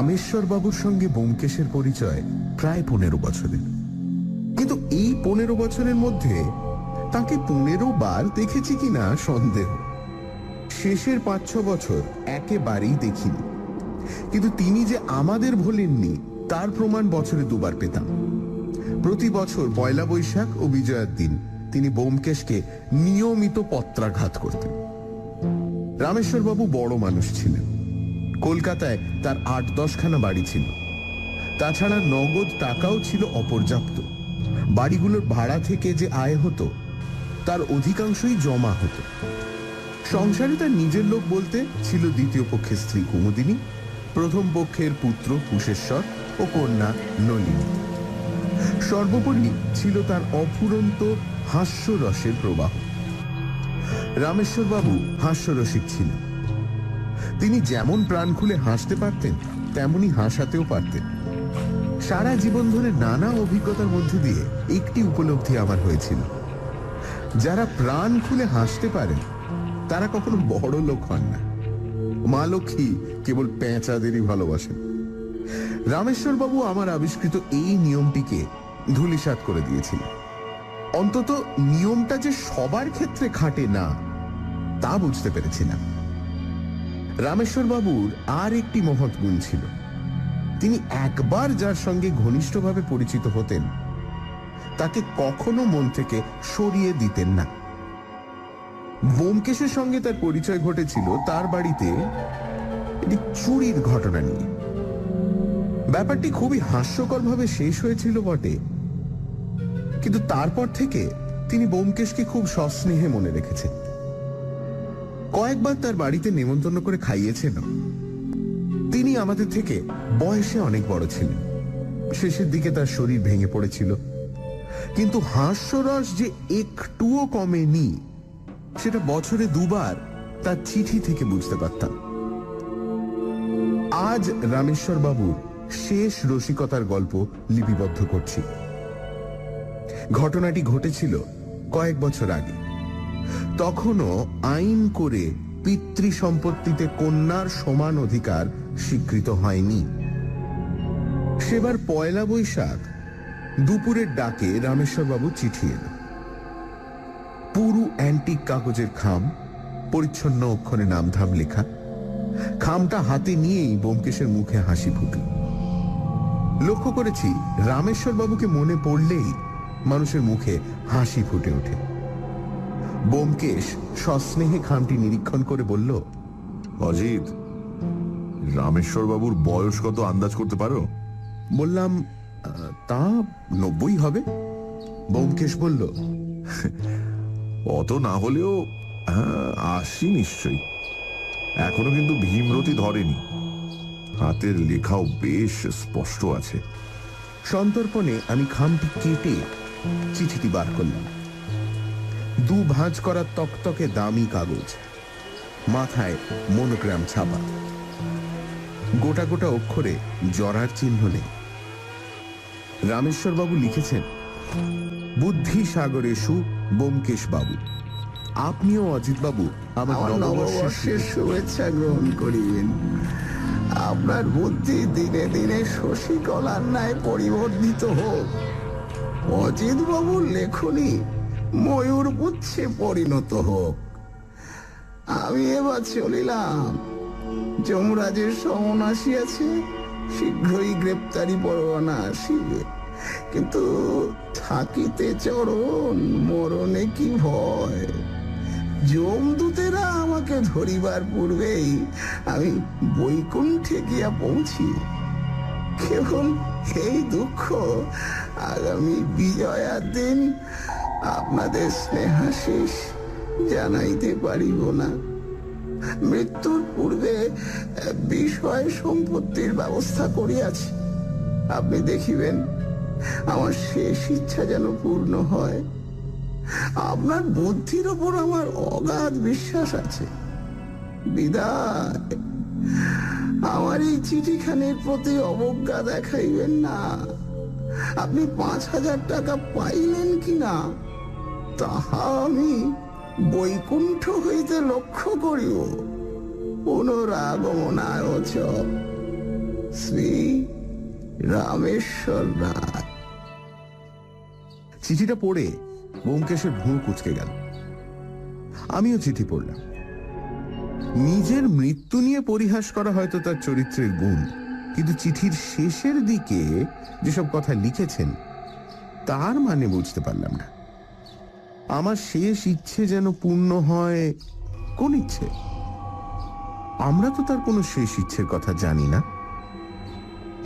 রামেশ্বর বাবুর সঙ্গে ব্যোমকেশের পরিচয় প্রায় 15 বছরের। কিন্তু এই 15 বছরের মধ্যে তাকে 15 বার দেখেছি কিনা সন্দেহ। শেষের 5-6 বছর একেবারেই দেখিনি, কিন্তু তিনি যে আমাদের ভোলেননি তার প্রমাণ বছরে 2 বার পেতাম। প্রতি বছর পয়লা বৈশাখ ও বিজয়ার দিন তিনি ব্যোমকেশকে নিয়মিত পত্রাঘাত করতেন। রামেশ্বর বাবু বড় মানুষ ছিলেন। কলকাতায় তার 8-10 খানা বাড়ি ছিল। তাছাড়া নগদ টাকাও ছিল অপর্যাপ্ত। বাড়িগুলোর ভাড়া থেকে যে আয় হতো তার অধিকাংশই জমা হতো। সংসারে তার নিজের লোক বলতে ছিল দ্বিতীয় পক্ষের স্ত্রী কুমুদিনী, প্রথম পক্ষের পুত্র কুশেশ্বর ও কন্যা নলিনী। সর্বোপরি ছিল তার অফুরন্ত হাস্যরসের প্রবাহ। রামেশ্বর বাবু হাস্যরসিক ছিলেন। তিনি যেমন প্রাণ খুলে হাসতে পারতেন তেমনি হাসাতেও পারতেন। সারা জীবন ধরে নানা অভিজ্ঞতার মধ্যে দিয়ে একটি উপলব্ধি আমার হয়েছিল, যারা প্রাণ খুলে হাসতে পারেন তারা কখনো বড় লোক হন না। মা লক্ষ্মী কেবল পেঁচাদেরই ভালোবাসেন। রামেশ্বর বাবু আমার আবিষ্কৃত এই নিয়মটিকে ধূলিসাৎ করে দিয়েছিলেন। অন্তত নিয়মটা যে সবার ক্ষেত্রে খাটে না তা বুঝতে পেরেছিলাম। রামেশ্বর বাবুর আর একটি মহৎ গুণ ছিল, তিনি একবার যার সঙ্গে ঘনিষ্ঠভাবে পরিচিত হতেন তাকে কখনো মন থেকে সরিয়ে দিতেন না। ব্যোমকেশের সঙ্গে তার পরিচয় ঘটেছিল তার বাড়িতে একটি চুরির ঘটনা নিয়ে। ব্যাপারটি খুবই হাস্যকর ভাবে শেষ হয়েছিল বটে, কিন্তু তারপর থেকে তিনি ব্যোমকেশকে খুব সস্নেহে মনে রেখেছেন। কয়েকবার তার বাড়িতে নেমন্তন্ন করে খাইয়েছেন। তিনি আমাদের থেকে বয়সে অনেক বড় ছিলেন। শেষের দিকে তার শরীর ভেঙে পড়েছিল, কিন্তু হাস্যরস যে একটুও কমেনি সেটা বছরে 2 বার তার চিঠি থেকে বুঝতে পারতাম। আজ রামেশ্বর বাবুর শেষ রসিকতার গল্প লিপিবদ্ধ করছি। ঘটনাটি ঘটেছিল কয়েক বছর আগে। তখনও আইন করে পিতৃ সম্পত্তিতে কন্যার সমান অধিকার স্বীকৃত হয়নি। সেবার পয়লা বৈশাখ দুপুরের ডাকে রামেশ্বর বাবু চিঠি এলো। পুরু অ্যান্টিক কাগজের খাম, পরিচ্ছন্ন অক্ষরে নামধাম লেখা। খামটা হাতে নিয়েই ব্যোমকেশের মুখে হাসি ফুটল। লক্ষ্য করেছি রামেশ্বর বাবুকে মনে পড়লেই মানুষের মুখে হাসি ফুটে ওঠে। ব্যোমকেশ সস্নেহে খামটি নিরীক্ষণ করে বলল, অজিত, রামেশ্বর বাবুর বয়স কত আন্দাজ করতে পারো? বললাম, তা 90 হবে। ব্যোমকেশ বলল, অত না হলেও 80 নিশ্চয়ই। এখনো কিন্তু ভীমরতি ধরেনি। হাতের লেখাও বেশ স্পষ্ট আছে। সন্তর্পণে আমি খামটি কেটে চিঠিটি বার করলাম। 2 ভাঁজ করা তকতকে দামি কাগজ, মাথায় মনোগ্রাম ছাপা। গোটা গোটা অক্ষরে জরার চিহ্ন নেই। রামেশ্বর বাবু লিখেছেন, বুদ্ধি সাগরেশু ব্যোমকেশ বাবু। আপনিও অজিত বাবু আমার নববর্ষের শুভেচ্ছা গ্রহণ করিবেন। আপনার বুদ্ধি দিনে দিনে শশীকলার ন্যায় পরিবর্ধিত হোক। অজিত বাবুর লেখনী ময়ূর পুচ্ছে পরিণত হোক। আমি এবার চলিলাম। যমরাজের সমন আসিয়াছে, শীঘ্রই গ্রেপ্তারি পরোয়ানা আসিবে। কিন্তু থাকিতে চরণ, মরণে কি ভয়। যমদূতেরা আমাকে ধরিবার পূর্বেই আমি বৈকুণ্ঠে গিয়া পৌঁছি। কেবল এই দুঃখ, আগামী বিজয়ার দিন আপনাদের স্নেহাশিস জানাইতে পারিব না। মৃত্যুর পূর্বে বিষয় সম্পত্তির ব্যবস্থা করিয়াছি। আপনি দেখিবেন আমার শেষ ইচ্ছা যেন পূর্ণ হয়। আপনার বুদ্ধির ওপর আমার অগাধ বিশ্বাস আছে। বিদায়। আমার এই চিঠিখানির প্রতি অবজ্ঞা দেখাইবেন না। আপনি 5000 টাকা পাইলেন কিনা তাহা আমি বৈকুণ্ঠ হইতে লক্ষ্য করিব। পুনরাগমনায় চ। শ্রী রামেশ্বর রায়। চিঠিটা পড়ে ব্যোমকেশের ভুঁড় কুঁচকে গেল। আমিও চিঠি পড়লাম। নিজের মৃত্যু নিয়ে পরিহাস করা হয়তো তার চরিত্রের গুণ, কিন্তু চিঠির শেষের দিকে যেসব কথা লিখেছেন তার মানে বুঝতে পারলাম না। আমার শেষ ইচ্ছে যেন পূর্ণ হয়। কোন ইচ্ছে? আমরা তো তার কোনো শেষ ইচ্ছের কথা জানি না।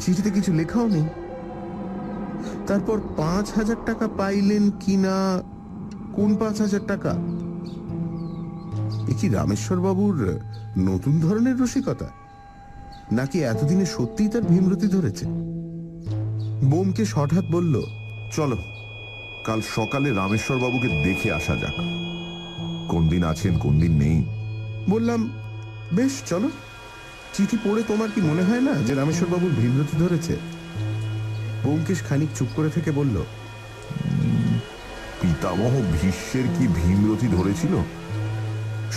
চিঠিতে কিছু লেখাও নেই। তারপর 5,000 টাকা পাইলেন কিনা? কোন 5,000 টাকা? এ কি রামেশ্বর বাবুর নতুন ধরনের রসিকতা, নাকি এতদিনে সত্যিই তার ভীমরতি ধরেছে? ব্যোমকেশ হঠাৎ বলল, চলো কাল সকালে রামেশ্বর বাবুকে দেখে আসা যাক। কোন দিন আছেন কোন দিন নেই। বললাম, বেশ চলো। চিঠি পড়ে তোমার কি মনে হয় না যে রামেশ্বর বাবুর ভীমরতি ধরেছে? ব্যোমকেশ খানিক চুপ করে থেকে বলল, পিতামহ ভীষ্মের কি ভীমরতি ধরেছিল?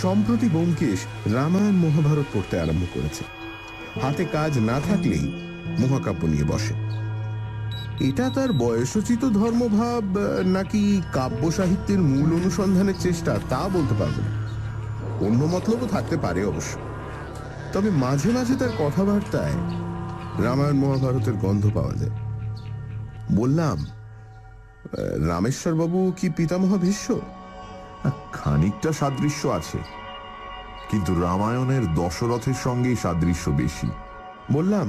সম্প্রতি ব্যোমকেশ রামায়ণ মহাভারত পড়তে আরম্ভ করেছে। হাতে কাজ না থাকলেই মহাকাব্য নিয়ে বসে। এটা তার বয়সোচিত ধর্মভাব নাকি কাব্য সাহিত্যের মূল অনুসন্ধানের চেষ্টা তা বলতে পারবো না। অন্য মতলবও থাকতে পারে অবশ্য। তবে মাঝে মাঝে তার কথাবার্তায় রামায়ণ মহাভারতের গন্ধ পাওয়া যায়। বললাম, রামেশ্বর বাবু কি পিতামহ ভীষ্ম? খানিকটা সাদৃশ্য আছে, কিন্তু রামায়ণের দশরথের সঙ্গেই সাদৃশ্য বেশি। বললাম,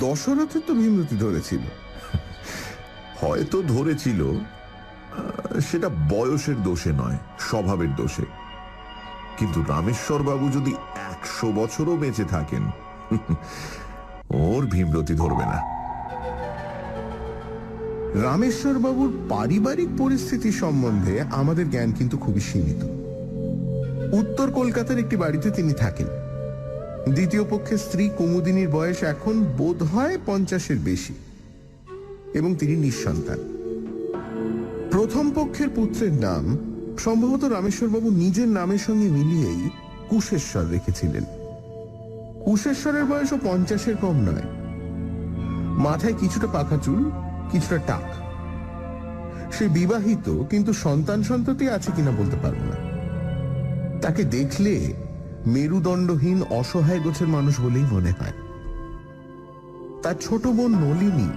দশরথের তো ভীমরতি ধরেছিল। হয়তো ধরেছিল, সেটা বয়সের দোষে নয়, স্বভাবের দোষে। কিন্তু রামেশ্বর বাবু যদি 100 বছরও বেঁচে থাকেন, ওর ভীমরতি ধরবে না। রামেশ্বর বাবুর পারিবারিক পরিস্থিতি সম্বন্ধে আমাদের জ্ঞান কিন্তু খুবই সীমিত। উত্তর কলকাতার একটি বাড়িতে তিনি থাকেন। দ্বিতীয় পক্ষের স্ত্রী কুমুদিনীর বয়স এখন বোধ হয় 50-এর বেশি, এবং তিনি নিঃসন্তান। প্রথম পক্ষের পুত্রের নাম সম্ভবত রামেশ্বর বাবু নিজের নামের সঙ্গে মিলিয়েই কুশেশ্বর রেখেছিলেন। কুশেশ্বরের বয়সও 50-এর কম নয়। মাথায় কিছুটা পাকা চুল, কিছুটা টাক। সে বিবাহিত, কিন্তু সন্তান সন্ততি আছে কিনা বলতে পারবো না। তাকে দেখলে মেরুদণ্ডহীন অসহায় গোছের মানুষ বলেই মনে হয়। তার ছোট বোন নলিনী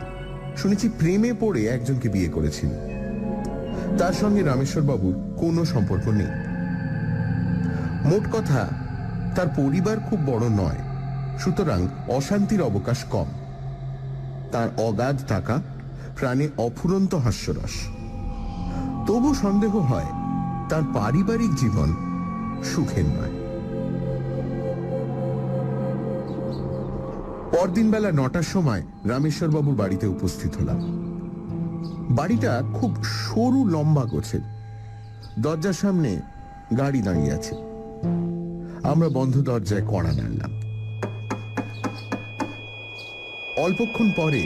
শুনেছি প্রেমে পড়ে একজনকে বিয়ে করেছিল। তার সঙ্গে রামেশ্বর বাবুর কোনো সম্পর্ক নেই। মোট কথা, তার পরিবার খুব বড় নয়, সুতরাং অশান্তির অবকাশ কম। তার অগাধ টাকা, প্রাণে অফুরন্ত হাস্যরস। তবু সন্দেহ হয় তার পারিবারিক জীবন সুখের নয়। পরদিন বেলা 9টার সময় রামেশ্বর বাবুর বাড়িতে উপস্থিত হলাম। বাড়িটা খুব সরু লম্বা গোছের। দরজার সামনে গাড়ি দাঁড়িয়ে আছে। আমরা বন্ধ দরজায় কড়া নাড়লাম। অল্পক্ষণ পরে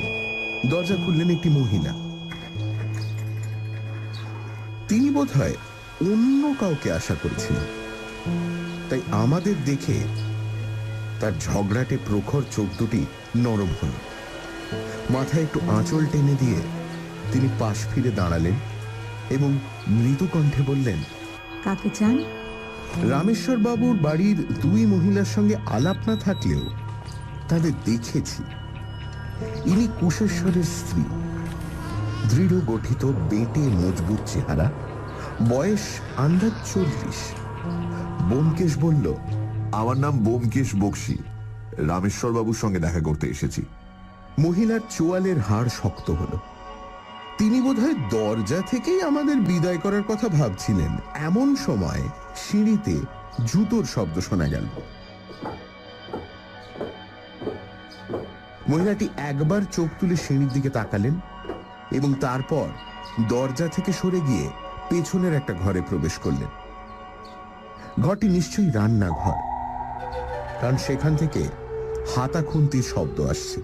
দরজা খুললেন একটি মহিলা। তিনি বোধহয় অন্য কাউকে আশা করেছিলেন, তাই আমাদের দেখে তার ঝগড়াটে প্রখর চোখ দুটি নরম হল। মাথায় একটু আঁচল টেনে দিয়ে তিনি পাশ ফিরে দাঁড়ালেন এবং মৃদু কণ্ঠে বললেন, কাকে চান? রামেশ্বর বাবুর বাড়ির দুই মহিলার সঙ্গে আলাপ না থাকলেও তাদের দেখেছি। ইনি কুশেশ্বরের স্ত্রী। দৃঢ় গঠিত, বেঁটে মজবুত চেহারা, বয়স আন্দাজ 40। ব্যোমকেশ বলল, আমার নাম ব্যোমকেশ বক্সী, রামেশ্বর বাবুর সঙ্গে দেখা করতে এসেছি। মহিলার চোয়ালের হাড় শক্ত হলো। তিনি বোধহয় দরজা থেকেই আমাদের বিদায় করার কথা ভাবছিলেন। এমন সময় সিঁড়িতে জুতোর শব্দ শোনা গেল। মহিলাটি একবার চোখ তুলে সিঁড়ির দিকে তাকালেন এবং তারপর দরজা থেকে সরে গিয়ে পেছনের একটা ঘরে প্রবেশ করলেন। ঘরটি নিশ্চয়ই রান্নাঘর, কারণ সেখান থেকে হাতা খুন্তির শব্দ আসছে।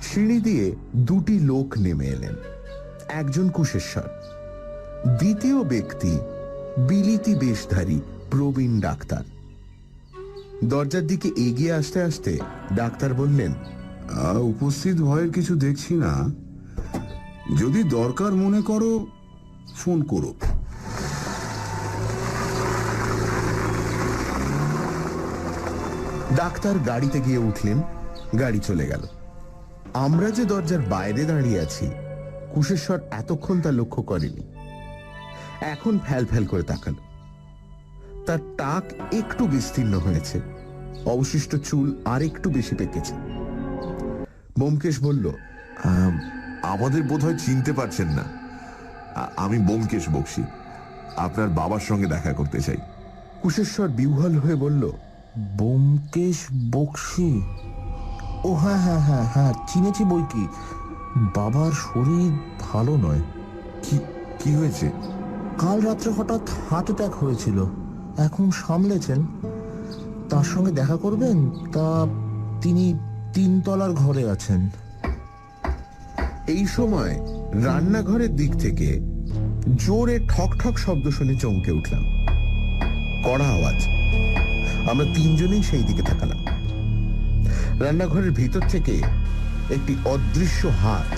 সিঁড়ি দিয়ে দুটি লোক নেমে এলেন। একজন কুশেশ্বর, দ্বিতীয় ব্যক্তি বিলিতি বেশধারী প্রবীণ ডাক্তার। দরজার দিকে এগিয়ে আসতে আসতে ডাক্তার বললেন, উপস্থিত ভয়ের কিছু দেখছি না। যদি দরকার মনে করো ফোন করো। ডাক্তার গাড়িতে গিয়ে উঠলেন। গাড়ি চলে গেল। আমরা যে দরজার বাইরে দাঁড়িয়ে আছি, কুশেশ্বর এতক্ষণ তা লক্ষ্য করেনি। এখন ফ্যাল ফ্যাল করে তাকালো। তার টাক একটু বিস্তীর্ণ হয়েছে, অবশিষ্ট চুল আর একটু বেশি পেকেছে। ব্যোমকেশ বলল, আমাদের বোধহয় চিনতে পারছেন না। আমি ব্যোমকেশ বক্সী, আপনার বাবার সঙ্গে দেখা করতে চাই। কুশেশ্বর বিহ্বল হয়ে বলল, ব্যোমকেশ বক্সী? ও হ্যাঁ হ্যাঁ হ্যাঁ হ্যাঁ, চিনেছি বই কি। বাবার শরীর ভালো নয়। কি কি হয়েছে? কাল রাত্রে হঠাৎ হার্ট অ্যাটাক হয়েছিল, এখন সামলেছেন। তার সঙ্গে দেখা করবেন? তা তিনি 3 তলার ঘরে আছেন। এই সময় রান্নাঘরের দিক থেকে জোরে ঠক ঠক শব্দ শুনে চমকে উঠলাম। কড়া আওয়াজ। আমরা তিনজনেই সেই দিকে তাকালাম। রান্নাঘরের ভিতর থেকে একটি অদৃশ্য হাত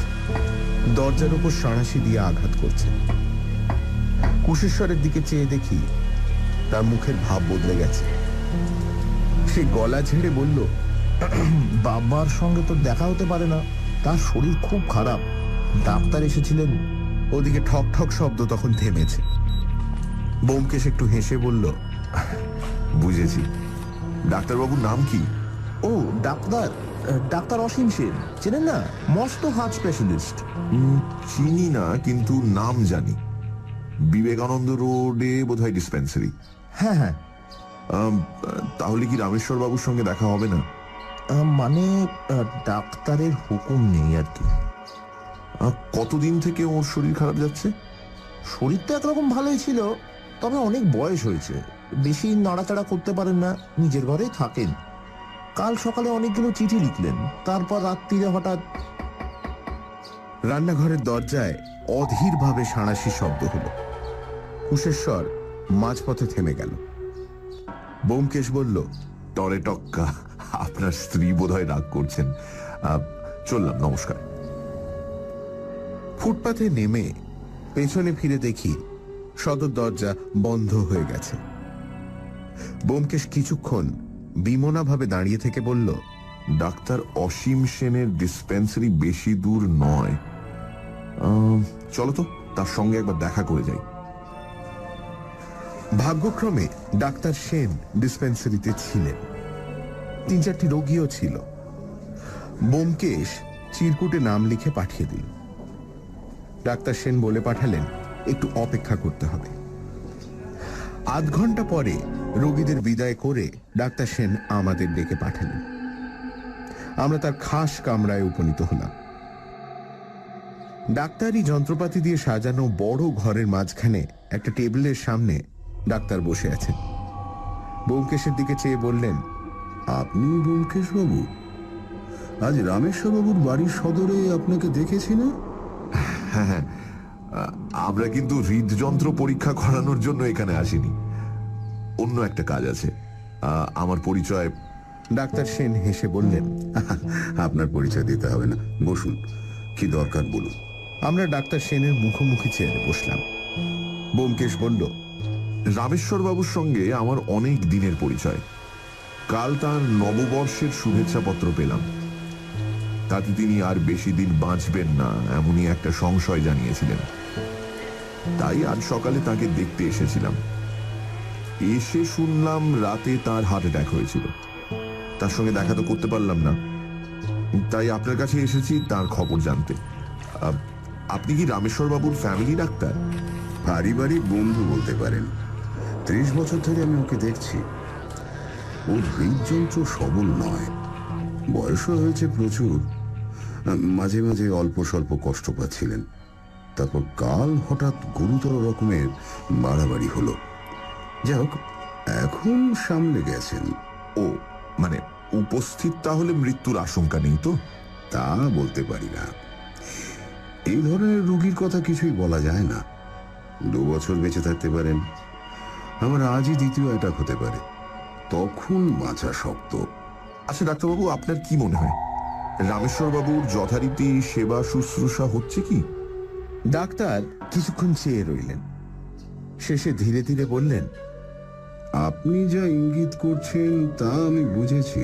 দরজার উপর সাঁড়াশি দিয়ে আঘাত করছে। কুশেশ্বরের দিকে চেয়ে দেখি তার মুখের ভাব বদলে গেছে। সে গলা ঝেড়ে বলল, বাবার সঙ্গে তো দেখা হতে পারে না, তার শরীর খুব খারাপ। ডাক্তার এসেছিলেন। ওদিকে ঠক ঠক শব্দ তখন থেমেছে। ব্যোমকেশ একটু হেসে বলল, বুঝেছি। ডাক্তারবাবুর নাম কি? ও ডাক্তার, ডাক্তার অসীম সেন, চেনেন না? মস্ত হার্ট স্পেশালিস্ট। চিনি না, কিন্তু নাম জানি। বিবেকানন্দ রোডে বোধহয় ডিসপেন্সারি। হ্যাঁ হ্যাঁ। তাহলে কি রামেশ্বর বাবুর সঙ্গে দেখা হবে না? মানে ডাক্তারের হুকুম নেই আর কি। কতদিন থেকে ওর শরীর খারাপ যাচ্ছে? শরীর তো একরকম ভালোই ছিল, তবে অনেক বয়স হয়েছে, বেশি নাড়াচাড়া করতে পারেন না, নিজের ঘরেই থাকেন। কাল সকালে অনেকগুলো চিঠি লিখলেন, তারপর রাত্রিরে হঠাৎ। রান্নাঘরের দরজায় অধীরভাবে সাঁড়াশি শব্দ হলো। কুশেশ্বর মাঝপথে থেমে গেল। ব্যোমকেশ বলল, টরে টক্কা, আপনার স্ত্রী বোধহয় রাগ করছেন। চললাম, নমস্কার। ফুটপাথে নেমে পেছনে ফিরে দেখি সদর দরজা বন্ধ হয়ে গেছে। ব্যোমকেশ কিছুক্ষণ বিমনাভাবে দাঁড়িয়ে থেকে বলল, ডাক্তার অসীম সেনের ডিসপেন্সারি বেশি দূর নয়। চলো তো তার সঙ্গে একবার দেখা করে যাই। ভাগ্যক্রমে ডাক্তার সেন ডিসপেন্সারিতে ছিলেন। 3-4টি রোগীও ছিল। ব্যোমকেশ চিরকুটে নাম লিখে পাঠিয়ে দিল। ডাক্তার সেন বলে পাঠালেন একটু অপেক্ষা করতে হবে। আধ ঘন্টা পরে রোগীদের বিদায় করে ডাক্তার সেন আমাদের ডেকে পাঠালেন। আমরা তার খাস কামরায় উপনীত হলাম। ডাক্তারি যন্ত্রপাতি দিয়ে সাজানো বড় ঘরের মাঝখানে একটা টেবিলের সামনে ডাক্তার বসে আছেন। ব্যোমকেশের দিকে চেয়ে বললেন, আপনি ব্যোমকেশ বাবু? আজ রামেশ্বর বাবুর বাড়ির সদরে আপনাকে দেখেছি না? হ্যাঁ হ্যাঁ, আমরা কিন্তু হৃদযন্ত্র পরীক্ষা করানোর জন্য এখানে আসিনি, অন্য একটা কাজ আছে। আমার পরিচয়। ডাক্তার সেন হেসে বললেন, আপনার পরিচয় দিতে হবে না, বসুন। কি দরকার বলুন। আমরা ডাক্তার সেনের মুখোমুখি চেয়ারে বসলাম। ব্যোমকেশ বলল, রামেশ্বর বাবুর সঙ্গে আমার অনেক দিনের পরিচয়। কাল তার নববর্ষের শুভেচ্ছা পত্র পেলাম। তাতে তিনি আর বেশি দিন বাঁচবেন না এমনই একটা সংশয় জানিয়েছিলেন। তাই আজ সকালে তাকে দেখতে এসেছিলাম। এসে শুনলাম রাতে তার হার্ট অ্যাটাক হয়েছিল। তার সঙ্গে দেখা তো করতে পারলাম না, তাই আপনার কাছে এসেছি তার খবর জানতে। আপনি কি রামেশ্বর বাবুর ফ্যামিলি ডাক্তার? পারিবারিক বন্ধু বলতে পারেন। 30 বছর ধরে আমি ওকে দেখছি। ওর হৃদযন্ত্র সবল নয়, বয়সও হয়েছে প্রচুর। মাঝে মাঝে অল্প স্বল্প কষ্ট পাচ্ছিলেন। তারপর কাল হঠাৎ গুরুতর রকমের বাড়াবাড়ি হলো। যাই হোক, এখন সামলে গেছেন। ও মানে উপস্থিত, তাহলে মৃত্যুর আশঙ্কা নেই তো? তা বলতে পারি না। এই ধরনের রোগীর কথা কিছুই বলা যায় না। 2 বছর বেঁচে থাকতে পারেন, আমার আজই দ্বিতীয় অ্যাটাক হতে পারে। তখন বাঁচা শক্ত। আচ্ছা ডাক্তারবাবু, আপনার কি মনে হয় রামেশ্বর বাবুর যথারীতি সেবা শুশ্রূষা হচ্ছে কি? ডাক্তার কিছুক্ষণ চেয়ে রইলেন, শেষে ধীরে ধীরে বললেন, আপনি যা ইঙ্গিত করছেন তা আমি বুঝেছি।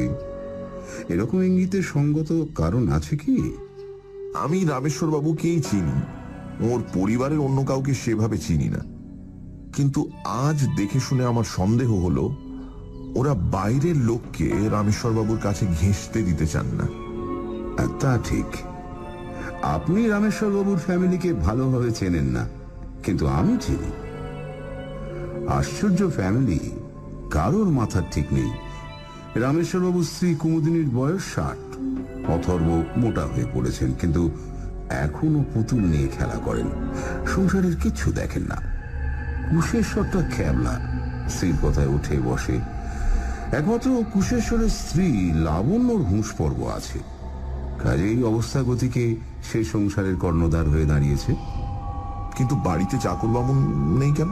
এরকম ইঙ্গিতের সঙ্গত কারণ আছে কি? আমি রামেশ্বর বাবুকেই চিনি, ওর পরিবারের অন্য কাউকে সেভাবে চিনি না। কিন্তু আজ দেখে শুনে আমার সন্দেহ হলো ওরা বাইরের লোককে রামেশ্বর বাবুর কাছে ঘেঁষতে দিতে চান না। তা ঠিক। আপনি রামেশ্বর বাবুর ফ্যামিলিকে ভালোভাবে চেনেন না, কিন্তু আমি চিনি। আশ্চর্য ফ্যামিলি, কারোর মাথার ঠিক নেই। রামেশ্বর বাবুর স্ত্রী কুমুদিনীর বয়স 60। অথর্ব মোটা হয়ে পড়েছেন, কিন্তু এখনো পুতুল নিয়ে খেলা করেন, সংসারের কিচ্ছু দেখেন না। কুশেশ্বরটা খেবলা, স্ত্রীর কথায় উঠে বসে। একমাত্র কুশেশ্বরের স্ত্রী লাবণ্যর হুঁশ পর্ব আছে, কাজেই অবস্থা গতিকে সে সংসারের কর্ণধার হয়ে দাঁড়িয়েছে। কিন্তু বাড়িতে চাকর বামুন নেই কেন?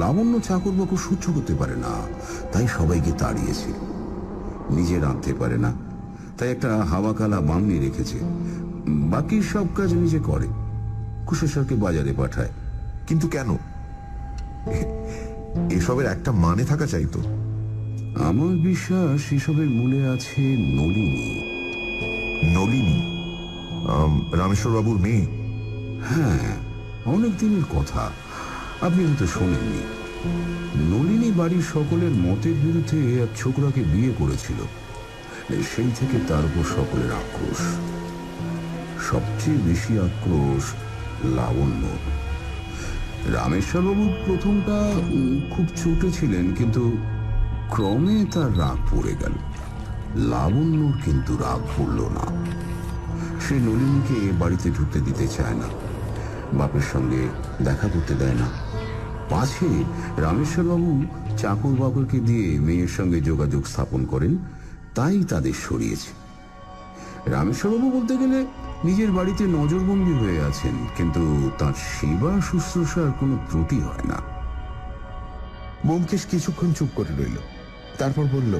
লাবণ্য চাকরবাকু সহ্য করতে পারে না, তাই সবাইকে তাড়িয়েছে। নিজে রাঁধতে পারে না, তাই একটা হাওয়াকালা বামনি রেখেছে। বাকি সব কাজ নিজে করে, কুশেশ্বরকে বাজারে পাঠায়। কিন্তু কেন? এসবের একটা মানে থাকা চাইতো। আমার বিশ্বাস এসবের মূলে আছে নলিনী। নলিনী রামেশ্বর বাবুর মেয়ে? হ্যাঁ, অনেক দিনের কথা, আপনি হয়তো শোনেননি। নলিনী বাড়ির সকলের মতের বিরুদ্ধে এক ছোকরাকে বিয়ে করেছিল। সেই থেকে তার উপর সকলের আক্রোশ। সবচেয়ে বেশি আক্রোশ লাবণ্য। রামেশ্বরবাবু প্রথমটা খুব ছোট ছিলেন, কিন্তু ক্রমে তার রাগ পড়ে গেল। লাবণ্যর কিন্তু রাগ পড়ল না। সে নলিনীকে বাড়িতে ঢুকতে দিতে চায় না, বাপের সঙ্গে দেখা করতে দেয় না। পাছে রামেশ্বরবাবু চাকর বাবুকে দিয়ে মেয়ের সঙ্গে যোগাযোগ স্থাপন করেন, তাই তাদের সরিয়েছে। রামেশ্বরবাবু বলতে গেলে নিজের বাড়িতে নজরবন্দি হয়ে আছেন, কিন্তু তার সেবা শুশ্রূষার কোনো ত্রুটি হয় না। ব্যোমকেশ কিছুক্ষণ চুপ করে রইল, তারপর বলল,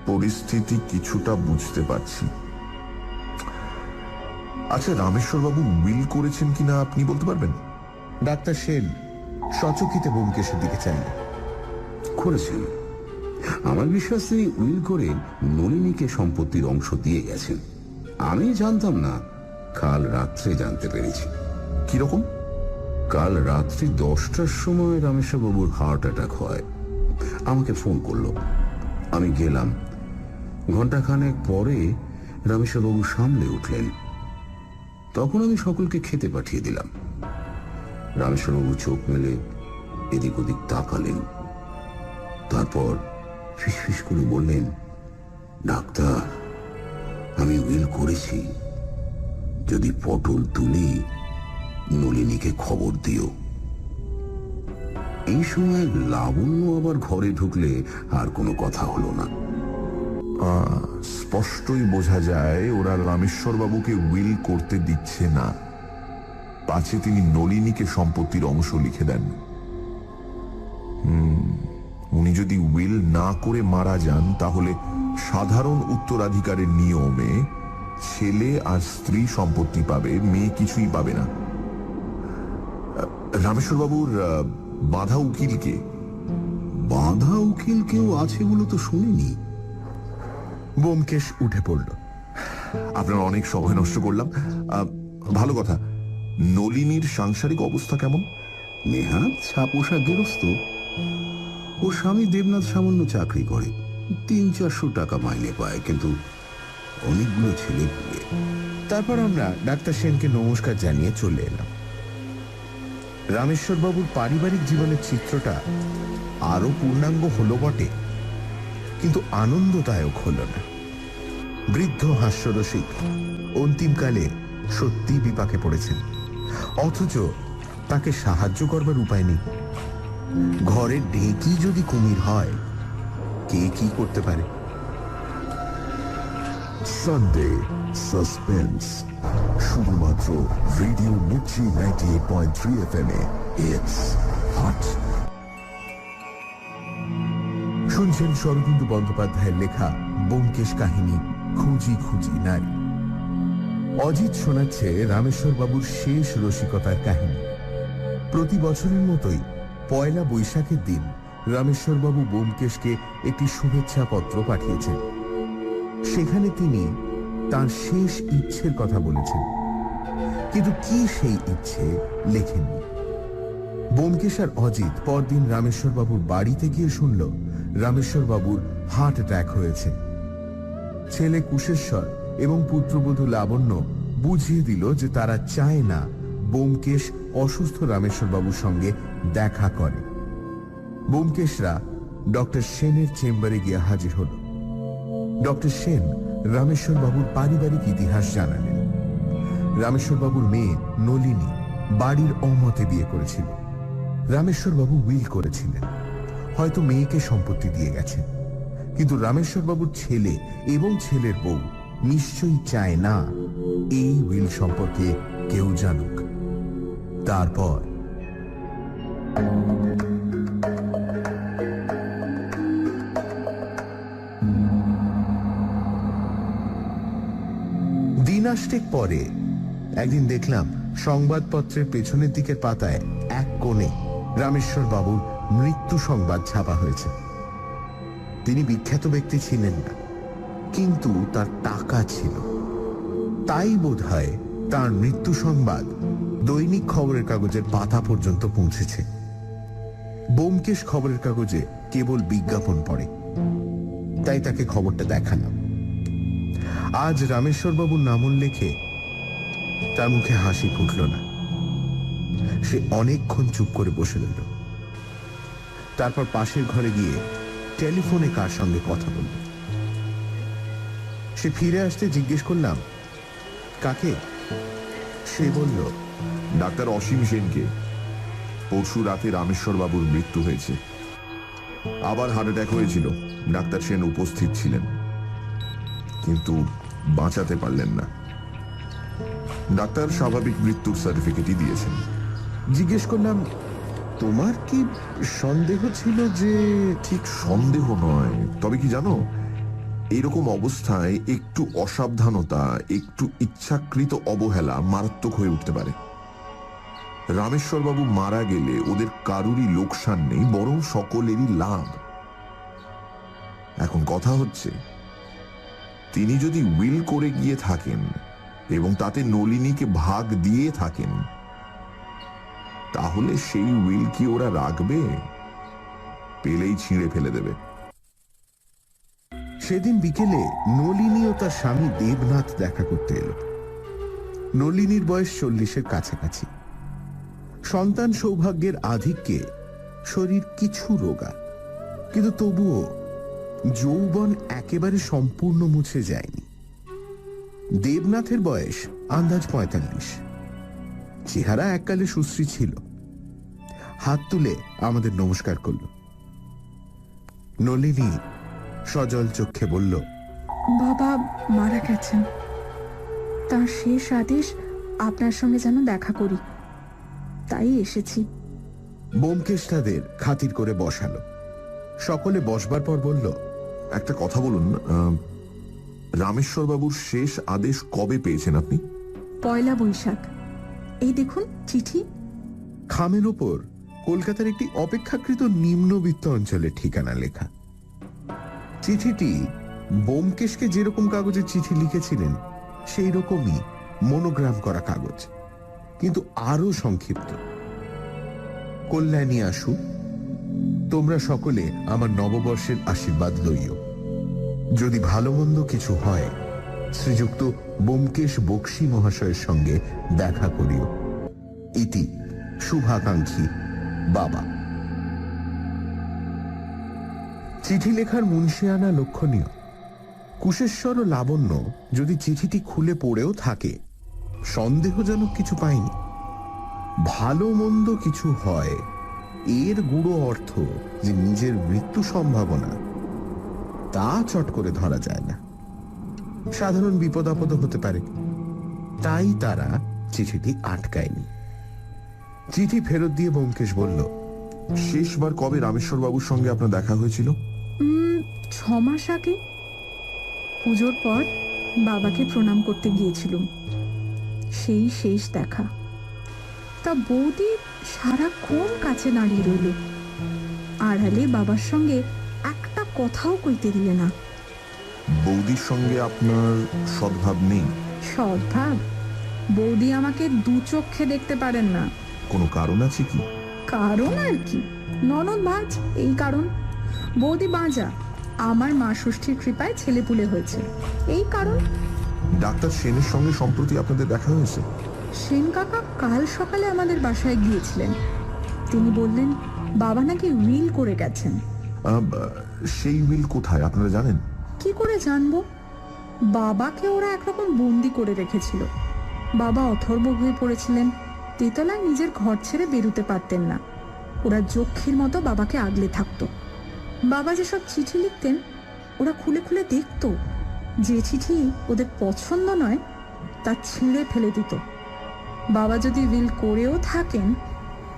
পরিস্থিতি কিছুটা বুঝতে পারছি। আচ্ছা, রামেশ্বর বাবু উইল করেছেন কিনা আপনি বলতে পারবেন? ডাক্তার সেন সচকিতে ব্যোমকেশের দিকে চাইলেন। করেছেন। আমার বিশ্বাস তিনি উইল করে নলিনীকে সম্পত্তির অংশ দিয়ে গেছেন। আমি জানতাম না, কাল রাত্রে জানতে পেরেছি। কিরকম? কাল রাত্রি 10টার সময় রামেশ্বরবাবুর হার্ট অ্যাটাক হয়। আমাকে ফোন করলো, আমি গেলাম। ঘণ্টাখানেক পরে রামেশ্বরবাবু সামলে উঠলেন। তখন আমি সকলকে খেতে পাঠিয়ে দিলাম। রামেশ্বরবাবু চোখ মেলে এদিক ওদিক তাকালেন, তারপর ফিসফিস করে বললেন, ডাক্তার, আমি উইল করেছি। যদি পটল তুলি, নলিনীকে খবর দিও। এই সময় লাবণ্য আবার ঘরে ঢুকলে আর কোনো কথা হলো না। স্পষ্টই বোঝা যায় ওরা রামেশ্বর বাবুকে উইল করতে দিচ্ছে না, পাছে তিনি নলিনীকে সম্পত্তির অংশ লিখে দেন। উনি যদি উইল না করে মারা যান, তাহলে সাধারণ উত্তরাধিকারের নিয়মে ছেলে আর স্ত্রী সম্পত্তি পাবে, মেয়ে কিছুই পাবে না। রামেশ্বর বাবুর বাঁধা উকিলকে? বাঁধা উকিল কেউ আছে বলে তো শুনিনি। ব্যোমকেশ উঠে পড়ল। আপনার অনেক সময় নষ্ট করলাম। ভালো কথা, নলিনীর সাংসারিক অবস্থা কেমন? নেহাত ছাপোষা গেরস্ত। ও স্বামী দেবনাথ সামান্য চাকরি করে, 300-400 টাকা মাইনে পায়, কিন্তু অনেকগুলো ছেলে পুলে। তারপর আমরা ডাক্তার সেনকে নমস্কার জানিয়ে চলে এলাম। রামেশ্বর বাবুর পারিবারিক জীবনের চিত্রটা আরো পূর্ণাঙ্গ হলো বটে, কিন্তু আনন্দদায়ক হল না। বৃদ্ধ হাস্যরসিক অন্তিমকালে সত্যি বিপাকে পড়েছেন, অথচ তাকে সাহায্য করবার উপায় নেই। ঘরের ঢেঁকি যদি কুমির হয়, কে কি করতে পারে? সানডে সাসপেন্স, শুধুমাত্র radio Mirchi 98.3 FM A. It's hot. শুনছেন শরদিন্দু বন্দ্যোপাধ্যায়ের লেখা ব্যোমকেশ কাহিনী খুঁজি খুঁজি নারী। অজিত শোনাচ্ছে রামেশ্বর বাবুর শেষ রসিকতার কাহিনী। প্রতি বছরের মতোই পয়লা বৈশাখের দিন রামেশ্বর বাবু ব্যোমকেশকে একটি শুভেচ্ছা পত্র পাঠিয়েছেন। সেখানে তিনি তার শেষ ইচ্ছের কথা বলেছেন, কিন্তু কি সেই ইচ্ছে লেখেননি। ব্যোমকেশ আর অজিত পরদিন রামেশ্বর বাবুর বাড়িতে গিয়ে শুনল রামেশ্বর বাবুর হার্ট অ্যাটাক হয়েছে। ছেলে কুশেশ্বর এবং পুত্রবধূ লাবণ্য বুঝিয়ে দিল যে তারা চায় না ব্যোমকেশ অসুস্থ রামেশ্বর বাবুর সঙ্গে দেখা করে। ব্যোমকেশরা ডক্টর সেনের চেম্বারে গিয়ে হাজির হল। ডক্টর সেন রামেশ্বর বাবুর পারিবারিক ইতিহাস জানালেন। রামেশ্বর বাবুর মেয়ে নলিনী বাড়ির অমতে বিয়ে করেছিল। রামেশ্বর বাবু উইল করেছিলেন, হয়তো মেয়েকে সম্পত্তি দিয়ে গেছেন, কিন্তু রামেশ্বর বাবুর ছেলে এবং ছেলের বউ নিশ্চয়ই চায় না এই উইল সম্পর্কে কেউ জানুক। তারপর দিন আসতেক পরে একদিন দেখলাম সংবাদপত্রের পেছনের দিকের পাতায় এক কোণে রামেশ্বর বাবুর মৃত্যু সংবাদ ছাপা হয়েছে। তিনি বিখ্যাত ব্যক্তি ছিলেন না, কিন্তু তার টাকা ছিল। তাই বোধহয় তার মৃত্যু সংবাদ দৈনিক খবরের কাগজের পাতা পর্যন্ত পৌঁছেছে। ব্যোমকেশ খবরের কাগজে কেবল বিজ্ঞাপন পড়ে, তাই তাকে খবরটা দেখালাম। আজ রামেশ্বর বাবুর নাম উল্লেখে তার মুখে হাসি ফুটল না। সে অনেকক্ষণ চুপ করে বসে রইল। তারপর পাশের ঘরে গিয়ে টেলিফোনে কার সঙ্গে কথা বলল। সে ফিরে আসতে জিজ্ঞেস করলাম, কাকে? সে বলল, ডাক্তার অসীম সেনকে। পরশু রাতে রামেশ্বর বাবুর মৃত্যু হয়েছে। আবার হার্ট অ্যাটাক হয়েছিল। ডাক্তার সেন উপস্থিত ছিলেন, কিন্তু বাঁচাতে পারলেন না। ডাক্তার স্বাভাবিক মৃত্যুর সার্টিফিকেটই দিয়েছেন। জিজ্ঞেস করলাম, তোমার কি সন্দেহ ছিল যে? ঠিক সন্দেহ নয়, তবে কি জানো, এইরকম অবস্থায় একটু অসাবধানতা, একটু ইচ্ছাকৃত অবহেলা মারাত্মক হয়ে উঠতে পারে। রামেশ্বর বাবু মারা গেলে ওদের কারুরই লোকসান নেই, বরং সকলেরই লাভ। এখন কথা হচ্ছে, তিনি যদি উইল করে গিয়ে থাকেন এবং তাতে নলিনীকে ভাগ দিয়ে থাকেন, তাহলে সেই উইল কি ওরা রাখবে? পেলেই ছিঁড়ে ফেলে দেবে। সেদিন বিকেলে নলিনী ও তার স্বামী দেবনাথ দেখা করতে এলো। নলিনীর বয়স 40-এর কাছাকাছি। সন্তান সৌভাগ্যের আধিক্যে শরীর কিছু রোগা, কিন্তু তবুও যৌবন একেবারে সম্পূর্ণ মুছে যায়নি। দেবনাথের বয়স আন্দাজ 45। চেহারা এককালে সুশ্রী ছিল। হাত তুলে আমাদের নমস্কার করল। নলিনী সজল চক্ষে বলল, বাবা মারা গেছেন। তার শেষ আদেশ আপনার সঙ্গে যেন দেখা করি, তাই এসেছি। ব্যোমকেশ তাদের খাতির করে বসালো। সকলে বসবার পর বলল, একটা কথা বলুন, রামেশ্বর বাবুর শেষ আদেশ কবে পেয়েছেন আপনি? পয়লা বৈশাখ। এই দেখুন চিঠি। খামের ওপর কলকাতার একটি অপেক্ষাকৃত নিম্নবিত্ত অঞ্চলের ঠিকানা লেখা। চিঠিটি ব্যোমকেশকে যেরকম কাগজে চিঠি লিখেছিলেন সেই রকমই মনোগ্রাম করা কাগজ, কিন্তু আরো সংক্ষিপ্ত। কল্যাণী আসু, তোমরা সকলে আমার নববর্ষের আশীর্বাদ লইও। যদি ভালো মন্দ কিছু হয়, শ্রীযুক্ত ব্যোমকেশ বক্সী মহাশয়ের সঙ্গে দেখা করিও। ইতি শুভাকাঙ্ক্ষী বাবা। চিঠি লেখার মুন্সিয়ানা লক্ষণীয়। কুশেশ্বর ও লাবণ্য যদি চিঠিটি খুলে পড়েও থাকে, সন্দেহজনক কিছু পায়নি। ভালো মন্দ কিছু হয়, এর গূঢ় অর্থ যে নিজের মৃত্যু সম্ভাবনা, তা চট করে ধরা যায় না। সাধারণ বিপদ আপদ হতে পারে, তাই তারা চিঠিটি আটকায়নি। চিঠি ফেরত দিয়ে ব্যোমকেশ বলল, শেষবার কবে রামেশ্বর বাবুর সঙ্গে আপনার দেখা হয়েছিল? 6 মাস আগে পুজোর পর বাবাকে প্রণাম করতে গিয়েছিলুম, সেই শেষ দেখা। তা বৌদি সারাক্ষণ কাছে দাঁড়িয়ে রইল, আড়ালে বাবার সঙ্গে একটা কথাও কইতে দিলে না। বৌদির সঙ্গে আপনার সদ্ভাব নেই? সদ্ভাব? বৌদি আমাকে দু চোখে দেখতে পারেন না। কোনো কারণ আছে কি? কারণ আর কি, ননদ ভাজ, এই কারণ। বৌদি বাঁজা, আমার মা ষষ্ঠীর কৃপায় ছেলেপুলে হয়েছে, এই কারণ। ডাক্তার সেনের সঙ্গে সম্প্রতি আপনাদের দেখা হয়েছে? সেন কাকা কাল সকালে আমাদের বাসায় গিয়েছিলেন। তিনি বললেন বাবা নাকি উইল করে গেছেন। সেই উইল কোথায় আপনারা জানেন? কি করে জানবো? বাবাকে ওরা একরকম বন্দি করে রেখেছিল। বাবা অথর্ব হয়ে পড়েছিলেন, তেতলায় নিজের ঘর ছেড়ে বেরোতে পারতেন না। ওরা যক্ষীর মতো বাবাকে আগলে থাকতো। বাবা যেসব চিঠি লিখতেন ওরা খুলে খুলে দেখত, যে চিঠি ওদের পছন্দ নয় তা ছিঁড়ে ফেলে দিত। বাবা যদি উইল করেও থাকেন,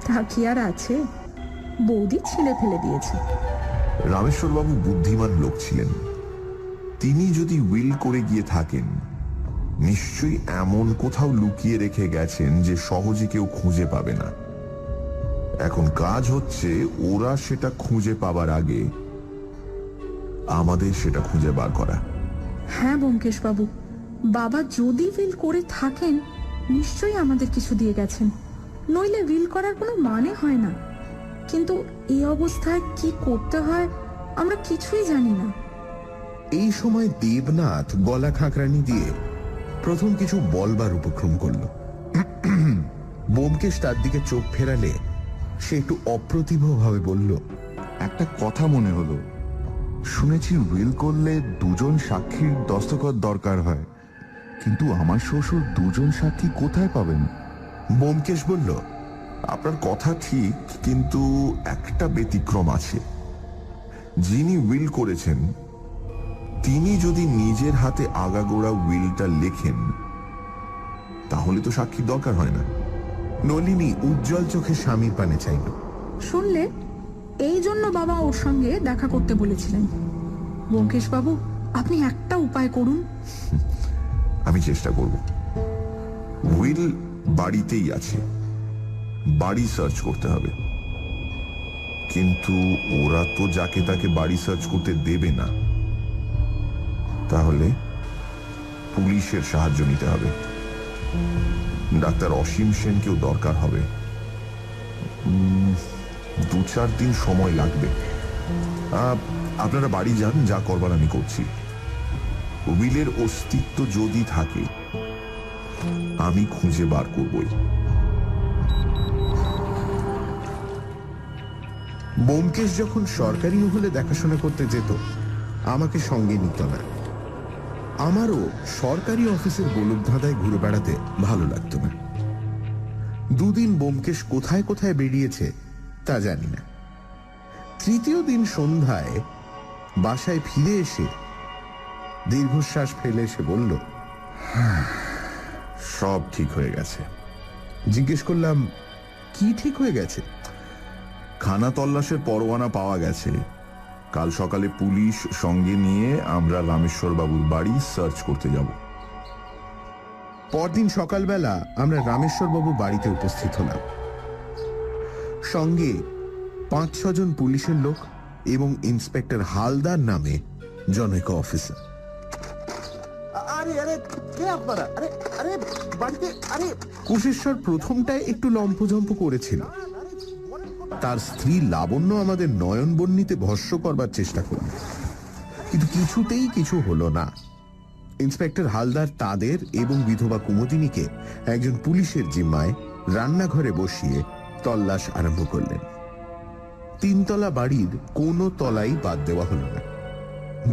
তা কি আর আছে? বৌদি ছিঁড়ে ফেলে দিয়েছে। রামেশ্বরবাবু বুদ্ধিমান লোক ছিলেন। তিনি যদি উইল করে গিয়ে থাকেন, নিশ্চয়ই এমন কোথাও লুকিয়ে রেখে গেছেন যে সহজে কেউ খুঁজে পাবে না। এখন কাজ হচ্ছে ওরা সেটা খুঁজে পাবার আগে আমাদের সেটা খুঁজে বার করা। হ্যাঁ ব্যোমকেশ বাবু, বাবা যদি উইল করে থাকেন নিশ্চয়ই আমাদের কিছু দিয়ে গেছেন, নইলে উইল করার কোনো মানে হয় না। কিন্তু এই অবস্থায় কি করতে হয় আমরা কিছুই জানি না। এই সময় দেবনাথ গলা খাঁকরানি দিয়ে প্রথম কিছু বলবার উপক্রম করল। ব্যোমকেশ তার দিকে চোখ ফেরালে সে একটু অপ্রতিভ ভাবে বলল, একটা কথা মনে হলো, শুনেছি উইল করলে দুজন সাক্ষীর দস্তখত দরকার হয়, কিন্তু আমার শ্বশুর দুজন সাক্ষী কোথায় পাবেন? ব্যোমকেশ বলল, আপনার কথা ঠিক, কিন্তু একটা ব্যতিক্রম আছে। যিনি উইল করেছেন তিনি যদি নিজের হাতে আগাগোড়া উইলটা লেখেন, তাহলে তো সাক্ষীর দরকার হয় না। নলিনী উজ্জ্বল চোখে স্বামীর পানে চাইল। শুনলে, এই জন্য বাবা ওর সঙ্গে দেখা করতে বলেছিলেন। ব্যোমকেশ বাবু, আপনি একটা উপায় করুন। আমি চেষ্টা করব। উইল বাড়িতেই আছে, বাড়ি সার্চ করতে হবে। কিন্তু ওরা তো যাকে তাকে বাড়ি সার্চ করতে দেবে না। তাহলে পুলিশের সাহায্য নিতে হবে। ডাক্তার অসীম সেনকেও দরকার হবে। 2-4 দিন সময় লাগবে। আপনারা বাড়ি যান, যা করবার আমি করছি। উইলের অস্তিত্ব যদি থাকে আমি খুঁজে বার করবই। ব্যোমকেশ যখন সরকারি মহলে দেখাশোনা করতে যেত আমাকে সঙ্গে নিত না। আমারও সরকারি অফিসের গোলকধাঁধায় ঘুরে বেড়াতে ভালো লাগতো না। 2 দিন ব্যোমকেশ কোথায় কোথায় বেরিয়েছে তা জানি না। 3য় দিন সন্ধ্যায় বাসায় ফিরে এসে দীর্ঘশ্বাস ফেলে সে বলল, সব ঠিক হয়ে গেছে। জিজ্ঞেস করলাম, কি ঠিক হয়ে গেছে? খানা তল্লাশের পরোয়ানা পাওয়া গেছে। কাল সকালে পুলিশ সঙ্গে নিয়ে আমরা রামেশ্বর বাবুর বাড়ি সার্চ করতে যাব। পরদিন সকালবেলা আমরা রামেশ্বর বাবু বাড়িতে উপস্থিত হলাম। সঙ্গে 5-6 জন পুলিশের লোক এবং ইন্সপেক্টর হালদার নামে জনৈক অফিসার। কুশেশ্বর প্রথমটায় একটু লম্ফঝম্প করেছিল। তার স্ত্রী লাবণ্য আমাদের নয়নবন্যীতে ভস্য করবার চেষ্টা করল, কিন্তু কিছুতেই কিছু হলো না। ইন্সপেক্টর হালদার তাদের এবং বিধবা কুমুদিনীকে একজন পুলিশের জিম্মায় রান্নাঘরে বসিয়ে তল্লাশ আরম্ভ করলেন। 3 তলা বাড়ির কোনো তলাই বাদ দেওয়া হলো না।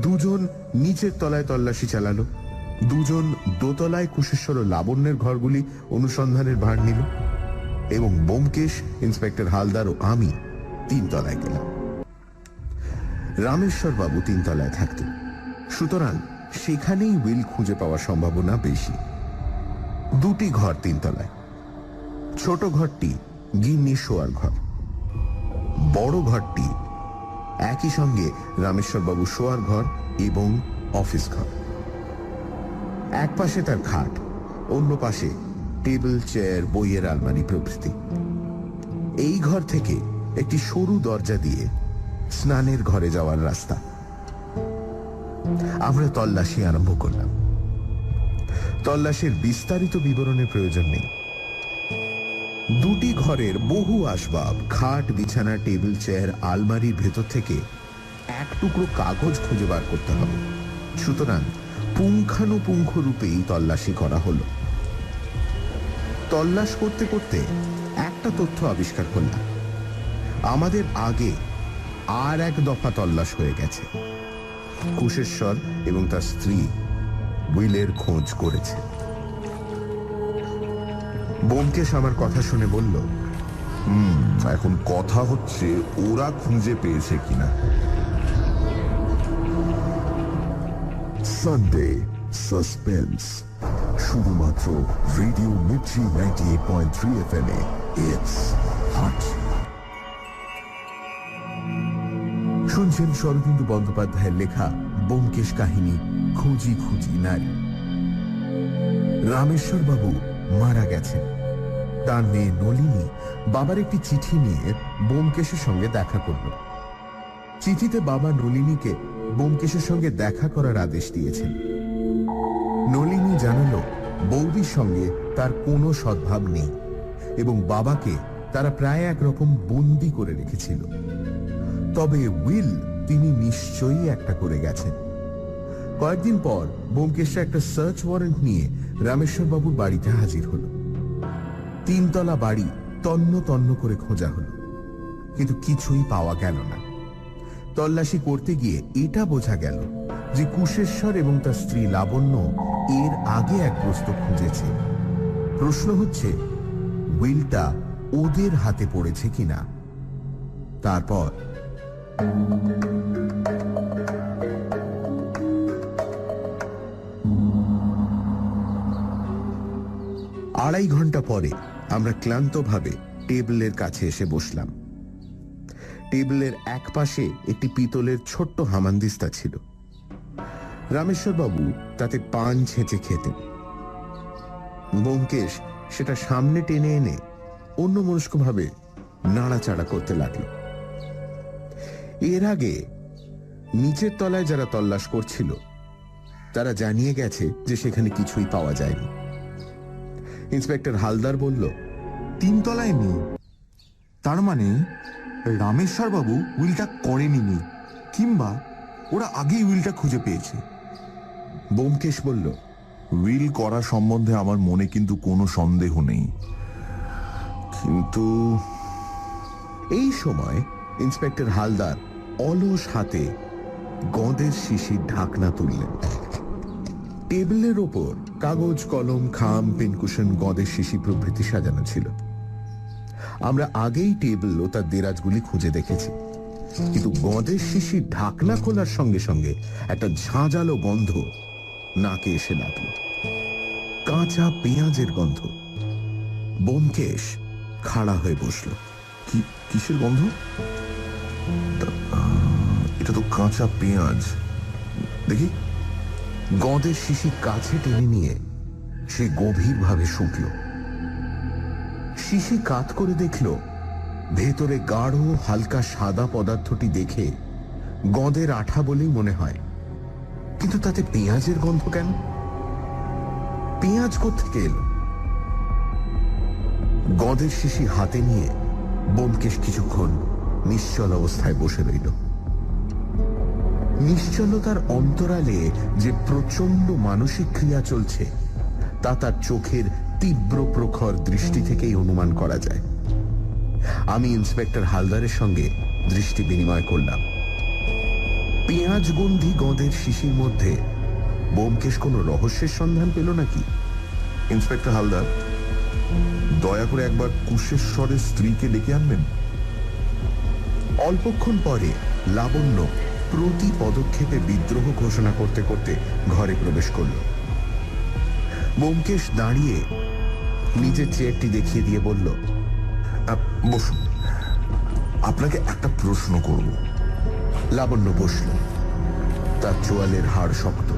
2 জন নিচের তলায় তল্লাশি চালালো। 2 জন দোতলায় কুশেশ্বর ও লাবণ্যের ঘরগুলি অনুসন্ধানের ভার নিল এবং ব্যোমকেশ, ইন্সপেক্টর হালদার ও আমি 3 তলায় গেলাম। রামেশ্বর বাবু 3 তলায় থাকতেন, সুতরাং সেখানেই উইল খুঁজে পাওয়ার সম্ভাবনা বেশি। 2টি ঘর 3 তলায়। ছোট ঘরটি গিন্নি শোয়ার ঘর, বড় ঘরটি একই সঙ্গে রামেশ্বরবাবু শোয়ার ঘর এবং অফিস ঘর। এক পাশে তার খাট, অন্য পাশে টেবিল, চেয়ার, বইয়ের আলমারি প্রভৃতি। এই ঘর থেকে একটি সরু দরজা দিয়ে স্নানের ঘরে যাওয়ার রাস্তা। আমরা তল্লাশি আরম্ভ করলাম। তল্লাশির বিস্তারিত বিবরণের প্রয়োজন নেই। দুটি ঘরের বহু আসবাব, খাট, বিছানা, টেবিল, চেয়ার, আলমারির ভেতর থেকে এক টুকরো কাগজ খুঁজে বার করতে হবে। সুতরাং পুঙ্খানুপুঙ্খ রূপেই তল্লাশি করা হলো। তল্লাশ করতে করতে একটা তথ্য আবিষ্কার করলাম। আমাদের আগে আর এক দফা তল্লাশ হয়ে গেছে। কুশেশ্বর এবং তার স্ত্রী উইলের খোঁজ করেছে। ব্যোমকেশ আমার কথা শুনে বলল, এখন কথা হচ্ছে ওরা খুঁজে পেয়েছে কিনা। সানডে সাসপেন্স, শুধুমাত্র radio Mirchi 98.3 FM A. It's hot. শুনছেন শরদিন্দু বন্দ্যোপাধ্যায়ের লেখা ব্যোমকেশ কাহিনী খুঁজি খুঁজি নারী। রামেশ্বরবাবু মারা গেছেন। তার মেয়ে নলিনী বাবার একটি চিঠি নিয়ে ব্যোমকেশের সঙ্গে দেখা করল। চিঠিতে বাবা নলিনীকে ব্যোমকেশের সঙ্গে দেখা করার আদেশ দিয়েছেন। নলিনী জানালো বৌদির সঙ্গে তার কোনো সদ্ভাব নেই এবং বাবাকে তারা প্রায় একরকম বন্দি করে রেখেছিল। তবে উইল তিনি নিশ্চয়ই একটা করে গেছেন। কয়েকদিন পর ব্যোমকেশরা একটা সার্চ ওয়ারেন্ট নিয়ে রামেশ্বরবাবুর বাড়িতে হাজির হলো। 3 তলা বাড়ি তন্ন তন্ন করে খোঁজা হলো, কিন্তু কিছুই পাওয়া গেল না। তল্লাশি করতে গিয়ে এটা বোঝা গেল যে কুশেশ্বর এবং তার স্ত্রী লাবণ্য এর আগে এক বস্তু খুঁজেছে। প্রশ্ন হচ্ছে উইলটা ওদের হাতে পড়েছে কিনা। তারপর আড়াই ঘন্টা পরে আমরা ক্লান্তভাবে টেবিলের কাছে এসে বসলাম। টেবিলের এক পাশে একটি পিতলের ছোট্ট হামানদিস্তা ছিল। রামেশ্বরবাবু তাতে পান ছেঁচে খেতেন। ব্যোমকেশ সেটা সামনে টেনে এনে অন্যমনস্কভাবে নাড়াচাড়া করতে লাগল। এর আগে নিচের তলায় যারা তল্লাশ করছিল তারা জানিয়ে গেছে যে সেখানে কিছুই পাওয়া যায়নি। ইন্সপেক্টর হালদার বলল, 3 তলায় নেই, তার মানে রামেশ্বরবাবু উইলটা করেনি, কিংবা ওরা আগেই উইলটা খুঁজে পেয়েছে। ব্যোমকেশ বলল, উইল করা সম্বন্ধে আমার মনে কিন্তু কোনো সন্দেহ নেই, কিন্তু এই সময় ইন্সপেক্টর হালদার অলস হাতে গঁদের শিশির ঢাকনা তুললেন। টেবিলের ওপর কাগজ, কলম, খাম, পেনকুশন, গঁদের শিশি প্রভৃতি সাজানো ছিল। আমরা আগেই টেবিল ও তার দেরাজগুলি খুঁজে দেখেছি, কিন্তু গঁদের শিশির ঢাকনা খোলার সঙ্গে সঙ্গে একটা ঝাঁঝালো গন্ধ নাকে এসে লাগলো। কাঁচা পেঁয়াজের গন্ধ। ব্যোমকেশ খাড়া হয়ে বসল। কিসের গন্ধ? এটা তো কাঁচা পেঁয়াজ। দেখি। গঁদের শিশি কাছে টেনে নিয়ে সে গভীরভাবে শুকল। শিশি কাত করে দেখল ভেতরে গাঢ় হালকা সাদা পদার্থটি দেখে গঁদের আঠা বলেই মনে হয়, কিন্তু তাতে পেঁয়াজের গন্ধ কেন? পেঁয়াজ কোত্থেকে এলো? গঁদের শিশি হাতে নিয়ে ব্যোমকেশ কিছুক্ষণ নিশ্চল অবস্থায় বসে রইল। নিশ্চলতার অন্তরালে যে প্রচন্ড মানসিক ক্রিয়া চলছে তা তার চোখের তীব্র প্রখর দৃষ্টি থেকেই অনুমান করা যায়। আমি ইন্সপেক্টর হালদারের সঙ্গে দৃষ্টি বিনিময় করলাম। পেঁয়াজ গন্ধি গঁদের শিশির মধ্যে ব্যোমকেশ কোনো রহস্যের সন্ধান পেল নাকি? ইন্সপেক্টর হালদার, দয়া করে একবার কুশেশ্বরের স্ত্রীকে ডেকে আনবেন। অল্পক্ষণ পরে লাবণ্য প্রতি পদক্ষেপে বিদ্রোহ ঘোষণা করতে করতে ঘরে প্রবেশ করল। ব্যোমকেশ দাঁড়িয়ে নিজের চেয়ারটি দেখিয়ে দিয়ে বলল, বসুন, আপনাকে একটা প্রশ্ন করব। লাবণ্য বসল। তার চোয়ালের হাড় শক্ত,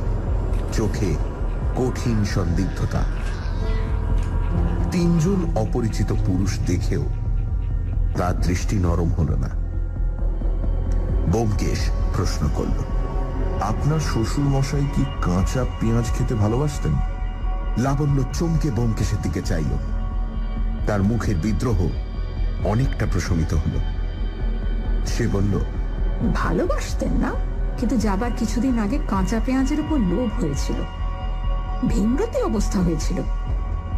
চোখে কঠিন সন্দিগ্ধতা। তিনজন অপরিচিত পুরুষ দেখেও তার দৃষ্টি নরম হল না। ব্যোমকেশ প্রশ্ন করল, আপনার শ্বশুর মশাই কি কাঁচা পেঁয়াজ খেতে ভালোবাসতেন? লাবণ্য চমকে ব্যোমকেশের দিকে চাইল। তার মুখের বিদ্রোহ অনেকটা প্রশমিত হল। সে বলল, ভালোবাসতেন না, কিন্তু যাবার কিছুদিন আগে কাঁচা পেঁয়াজের উপর লোভ হয়েছিল। ভীমরতি অবস্থা হয়েছিল,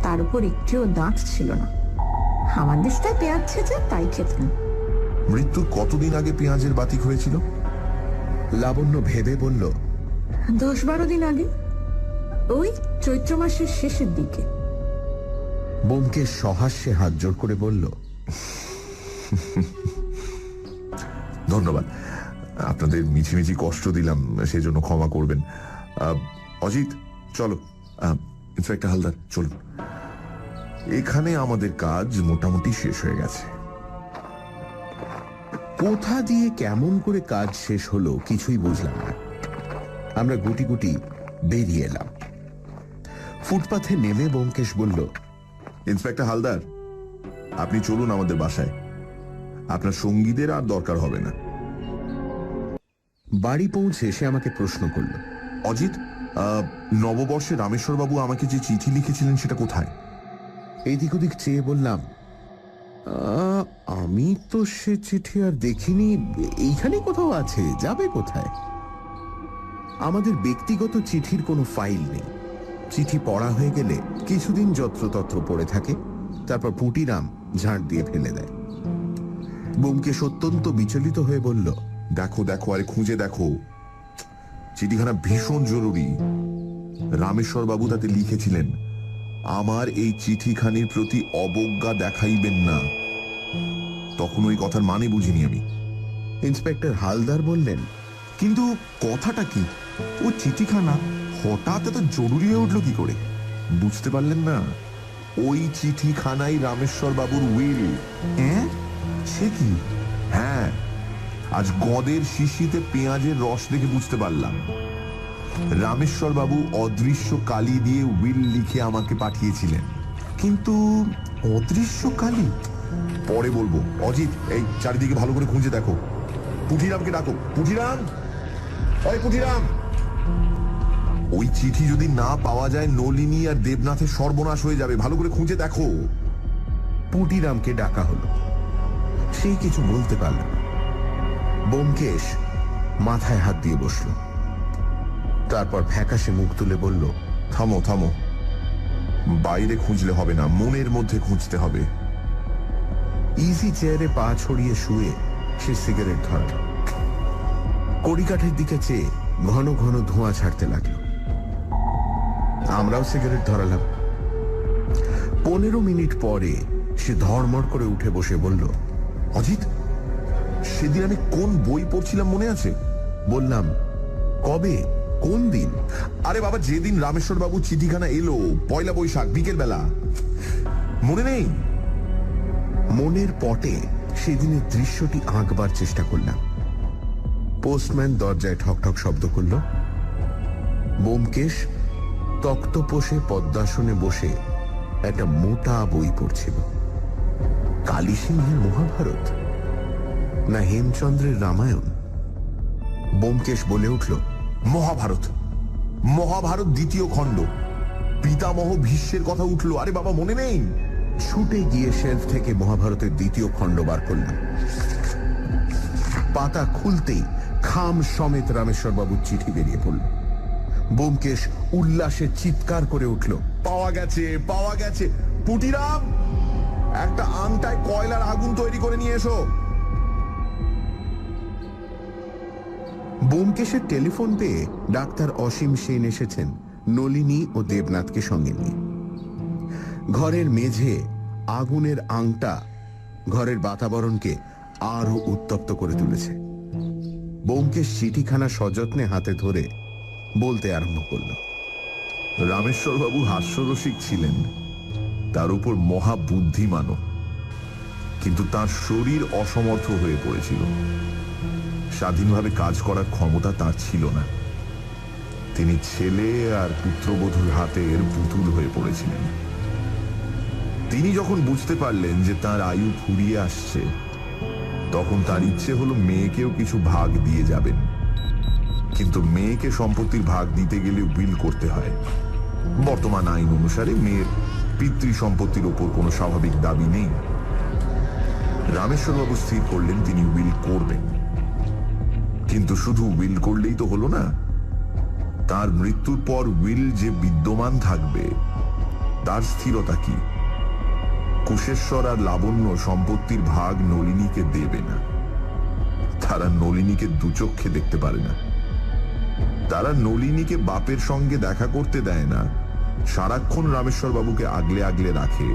তার উপর একটিও দাঁত ছিল না। আমার দিস্তায় পেঁয়াজ ছেঁচে তাই খেতেন। মৃত্যুর কতদিন আগে পেঁয়াজের বাতিক হয়েছিল? লাবণ্য ভেবে বলল, 10-12 দিন আগে, ওই চৈত্র মাসের শেষের দিকে। ব্যোমকেশ সহাস্যে হাত জোড় করে বলল, ধন্যবাদ। আপনাদের মিছিমিছি কষ্ট দিলাম, সেজন্য ক্ষমা করবেন। অজিত, চলো। ইন্সপেক্টর হালদার, চলুন। এখানে আমাদের কাজ মোটামুটি শেষ হয়ে গেছে। কোথা দিয়ে কেমন করে কাজ শেষ হলো কিছুই বুঝলাম না। আমরা গুটি গুটি বেরিয়ে এলাম। ফুটপাথে নেমে ব্যোমকেশ বলল, ইন্সপেক্টর হালদার, আপনি চলুন আমাদের বাসায়। আপনার সঙ্গীদের আর দরকার হবে না। বাড়ি পৌঁছে সে আমাকে প্রশ্ন করল, অজিত, নববর্ষে রামেশ্বরবাবু আমাকে যে চিঠি লিখেছিলেন সেটা কোথায়? এদিক ওদিক চেয়ে বললাম, আমি তো সে চিঠি আর দেখিনি। এইখানে কোথাও আছে, যাবে কোথায়? আমাদের ব্যক্তিগত চিঠির কোনো ফাইল নেই। চিঠি পড়া হয়ে গেলে কিছুদিন যত্রতত্র পড়ে থাকে, তারপর পুটিরাম ঝাঁট দিয়ে ফেলে দেয়। ব্যোমকেশ অত্যন্ত বিচলিত হয়ে বলল, দেখো দেখো, আরে খুঁজে দেখো, চিঠিখানা ভীষণ জরুরি। রামেশ্বরবাবু তাতে লিখেছিলেন, আমার এই চিঠিখানির প্রতি অবজ্ঞা দেখাইবেন না। তখন ওই কথার মানে বুঝিনি আমি। ইন্সপেক্টর হালদার বললেন, কিন্তু কথাটা কি? ও চিঠিখানা হঠাৎ এত জরুরি হয়ে উঠলো কি করে? বুঝতে পারলেন না? ওই চিঠিখানাই রামেশ্বরবাবুর উইল। হ্যাঁ, সে কি? হ্যাঁ, আজ গদের শিশিতে পেঁয়াজের রস দেখে বুঝতে পারলাম। রামেশ্বরবাবু অদৃশ্য কালি দিয়ে উইল লিখে আমাকে পাঠিয়েছিলেন। কিন্তু অদৃশ্য কালি? পরে বলবো। অজিত, এই চারিদিকে ভালো করে খুঁজে দেখো। পুঠিরামকে ডাকো। পুঠিরাম, ওই পুঠিরাম। ওই চিঠি যদি না পাওয়া যায়, নলিনী আর দেবনাথের সর্বনাশ হয়ে যাবে। ভালো করে খুঁজে দেখো। পুটিরামকে ডাকা হলো। সে কিছু বলতে পারল না। ব্যোমকেশ মাথায় হাত দিয়ে বসল। তারপর ফ্যাকাশে মুখ তুলে বলল, থামো থামো, বাইরে খুঁজলে হবে না, মনের মধ্যে খুঁজতে হবে। ইজি চেয়ারে পা ছড়িয়ে শুয়ে সে সিগারেট ধরাল। কড়িকাঠের দিকে চেয়ে ঘন ঘন ধোঁয়া ছাড়তে লাগলো। আমরাও সিগারেট ধরালাম। 15 মিনিট পরে সে ধর্মর করে উঠে বসে বলল, অজিত, সেদিন আমি কোন বই পড়ছিলাম মনে আছে? বললাম, কবে, কোন দিন? আরে বাবা, যেদিন রামেশ্বরবাবু চিঠিখানা এলো, 1 বৈশাখ বিকেল বেলা। মনে নেই? মনের পটে সেদিনের দৃশ্যটি আঁকবার চেষ্টা করলাম। পোস্টম্যান দরজায় ঠকঠক শব্দ করল। ব্যোমকেশ তক্তপোষে পদ্মাসনে বসে একটা মোটা বই পড়ছিল। কালী সিংহের মহাভারত না হেমচন্দ্রের রামায়ণ? ব্যোমকেশ বলে উঠল, মহাভারত, মহাভারত 2য় খণ্ড। পিতামহ ভীষ্মের কথা উঠলো। আরে বাবা, মনে নেই? ছুটে গিয়ে শেলফ থেকে মহাভারতের 2য় খণ্ড বার করলাম। পাতা খুলতেই খাম সমেত রামেশ্বরবাবুর চিঠি বেরিয়ে পড়ল। ব্যোমকেশ উল্লাসে চিৎকার করে উঠল, পাওয়া গেছে, পাওয়া গেছে। পুটিরাম, একটা আংটায় কয়লার আগুন তৈরি করে নিয়ে এসো। ব্যোমকেশের টেলিফোন পেয়ে ডাক্তার অসীম সেন এসেছেন নলিনী ও দেবনাথকে সঙ্গে নিয়ে। ঘরের মেঝে আগুনের আংটা ঘরের বাতাবরণকে আরো উত্তপ্ত করে তুলেছে। ব্যোমকেশ চিঠিখানা সযত্নে হাতে ধরে বলতে আরম্ভ করল, রামেশ্বরবাবু হাস্যরসিক ছিলেন, তার উপর মহাবুদ্ধিমানও, কিন্তু তার শরীর অসমর্থ হয়ে পড়েছিল। স্বাধীনভাবে কাজ করার ক্ষমতা তার ছিল না। তিনি ছেলে আর পুত্রবধূর হাতের পুতুল হয়ে পড়েছিলেন। তিনি যখন বুঝতে পারলেন যে তার আয়ু ফুরিয়ে আসছে, তখন তার ইচ্ছে হলো মেয়েকেও কিছু ভাগ দিয়ে যাবেন। কিন্তু মেয়েকে সম্পত্তির ভাগ দিতে গেলে উইল করতে হয়। বর্তমান আইন অনুসারে মেয়ের পিতৃ সম্পত্তির ওপর কোনো স্বাভাবিক দাবি নেই। রামেশ্বরবাবু স্থির করলেন তিনি উইল করবেন। কিন্তু শুধু উইল করলেই তো হলো না, তার মৃত্যুর পর উইল যে বিদ্যমান থাকবে তার স্থিরতা কি? কুশেশ্বর আর লাবণ্য সম্পত্তির ভাগ নলিনীকে দেবে না। তারা নলিনীকে দুচক্ষে দেখতে পারে না। তারা নলিনীকে বাপের সঙ্গে দেখা করতে দেয় না, সারাক্ষণ রামেশ্বর বাবুকে আগলে আগলে রাখে।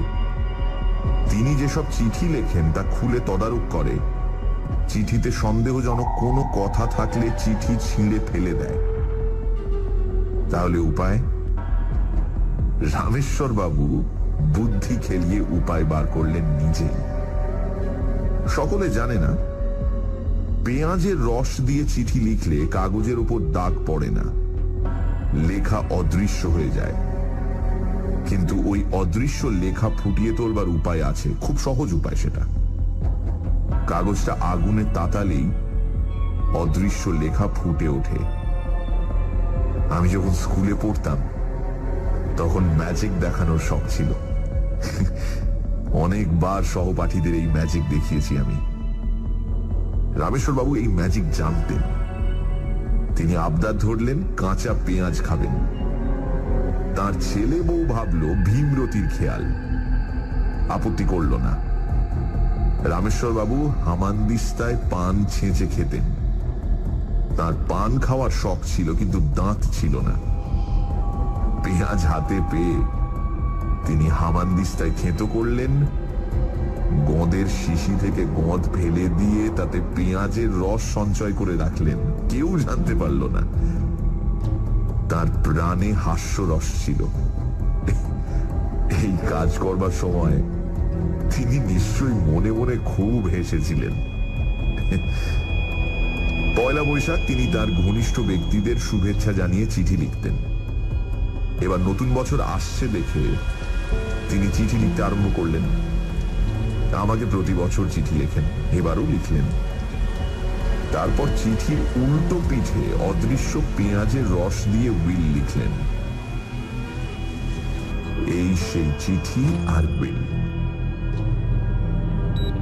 তিনি যেসব চিঠি লেখেন তা খুলে তদারক করে। চিঠিতে সন্দেহজনক কোনো কথা থাকলে চিঠি ছিঁড়ে ফেলে দেয়। তাহলে উপায়? রামেশ্বর বাবু বুদ্ধি খেলিয়ে উপায় বার করলেন নিজেই। সকলে জানে না, পেঁয়াজের রস দিয়ে চিঠি লিখলে কাগজের উপর দাগ পড়ে না, লেখা অদৃশ্য হয়ে যায়। কিন্তু ওই অদৃশ্য লেখা ফুটিয়ে তোলবার উপায় আছে, খুব সহজ উপায় সেটা। কাগজটা আগুনে তাতালেই অদৃশ্য লেখা ফুটে ওঠে। আমি যখন স্কুলে পড়তাম তখন ম্যাজিক দেখানোর শখ ছিল। অনেকবার সহপাঠীদের এই ম্যাজিক দেখিয়েছি আমি। রামেশ্বর বাবু এই ম্যাজিক জানতেন। তিনি আবদার ধরলেন কাঁচা পেঁয়াজ খাবেন। তার ছেলে বউ ভাবলো ভীমরতির খেয়াল, আপত্তি করল না। রামেশ্বর বাবু হামানদিস্তায় পান ছেঁচে খেতেন। তার পান খাওয়ার শখ ছিল, কিন্তু দাঁত ছিল না। পেঁয়াজ হাতে পেয়ে তিনি হামানদিস্তায় থেঁতো করলেন, গোঁদের শিশি থেকে গোঁদ ফেলে দিয়ে তাতে পেঁয়াজের রস সঞ্চয় করে রাখলেন। কেউ জানতে পারল না। তার প্রাণে হাস্যরস ছিল। এই কাজ করবার সময় তিনি নিশ্চয়ই মনে মনে খুব হেসেছিলেন। পয়লা বৈশাখ তিনি তার ঘনিষ্ঠ ব্যক্তিদের শুভেচ্ছা জানিয়ে চিঠি লিখতেন। এবার নতুন বছর আসছে দেখে তিনি চিঠি লিখতে আরম্ভ করলেন। আমাকে প্রতি বছর চিঠি লেখেন, এবারও লিখলেন। তারপর চিঠির উল্টো পিঠে অদৃশ্য পেঁয়াজের রস দিয়ে উইল লিখলেন। এই সেই চিঠি আর উইল।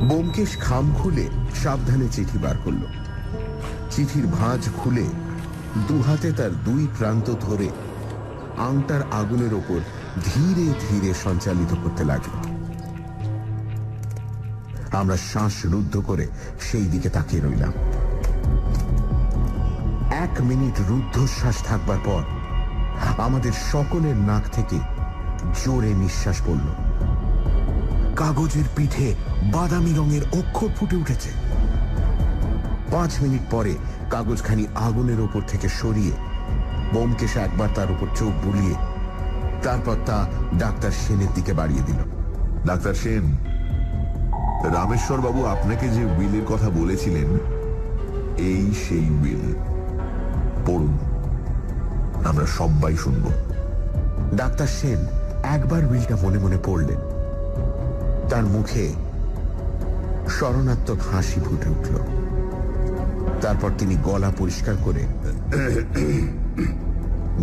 ব্যোমকেশ খাম খুলে সাবধানে চিঠি বার করল। চিঠির ভাঁজ খুলে দুহাতে তার দুই প্রান্ত ধরে আংটার আগুনের ওপর ধীরে ধীরে সঞ্চালিত করতে লাগল। আমরা শ্বাস রুদ্ধ করে সেই দিকে তাকিয়ে রইলাম। 1 মিনিট রুদ্ধশ্বাস থাকবার পর আমাদের সকলের নাক থেকে জোরে নিঃশ্বাস পড়ল। কাগজের পিঠে বাদামি রঙের অক্ষর ফুটে উঠেছে। 5 মিনিট পরে কাগজখানি আগুনের ওপর থেকে সরিয়ে ব্যোমকেশ একবার তার উপর চোখ বুলিয়ে তারপর তা ডাক্তার সেনের দিকে বাড়িয়ে দিল। ডাক্তার সেন, রামেশ্বর বাবু আপনাকে যে উইলের কথা বলেছিলেন, এই সেই উইল। পড়ুন, আমরা সবাই শুনব। ডাক্তার সেন একবার উইলটা মনে মনে পড়লেন। তার মুখে শরণাত্মক হাসি ফুটে উঠল। তারপর তিনি গলা পরিষ্কার করে